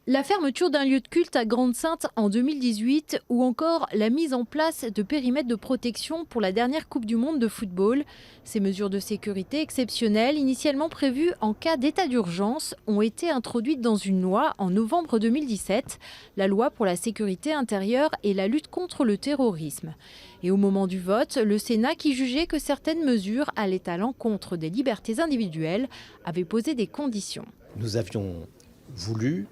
La fermeture d'un lieu de culte à Grande-Synthe en 2018 ou encore la mise en place de périmètres de protection pour la dernière Coupe du Monde de football. Ces mesures de sécurité exceptionnelles, initialement prévues en cas d'état d'urgence, ont été introduites dans une loi en novembre 2017, la loi pour la sécurité intérieure et la lutte contre le terrorisme. Et au moment du vote, le Sénat, qui jugeait que certaines mesures allaient à l'encontre des libertés individuelles, avait posé des conditions. Nous avions voulu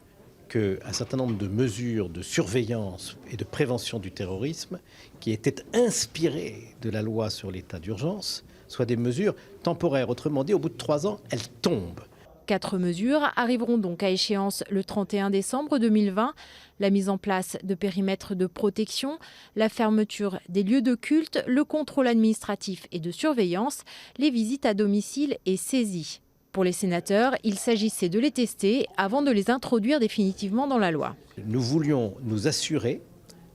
qu'un certain nombre de mesures de surveillance et de prévention du terrorisme qui étaient inspirées de la loi sur l'état d'urgence soient des mesures temporaires. Autrement dit, au bout de 3 ans, elles tombent. 4 mesures arriveront donc à échéance le 31 décembre 2020. La mise en place de périmètres de protection, la fermeture des lieux de culte, le contrôle administratif et de surveillance, les visites à domicile et saisies. Pour les sénateurs, il s'agissait de les tester avant de les introduire définitivement dans la loi. Nous voulions nous assurer,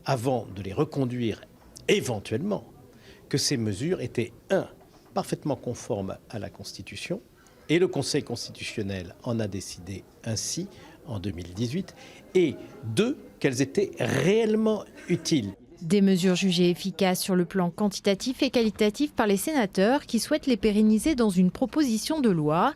avant de les reconduire éventuellement, que ces mesures étaient, parfaitement conformes à la Constitution, et le Conseil constitutionnel en a décidé ainsi en 2018, et 2, qu'elles étaient réellement utiles. Des mesures jugées efficaces sur le plan quantitatif et qualitatif par les sénateurs qui souhaitent les pérenniser dans une proposition de loi.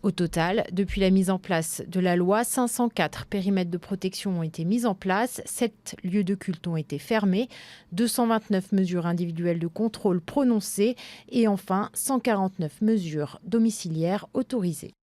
Au total, depuis la mise en place de la loi, 504 périmètres de protection ont été mis en place, 7 lieux de culte ont été fermés, 229 mesures individuelles de contrôle prononcées et enfin 149 mesures domiciliaires autorisées.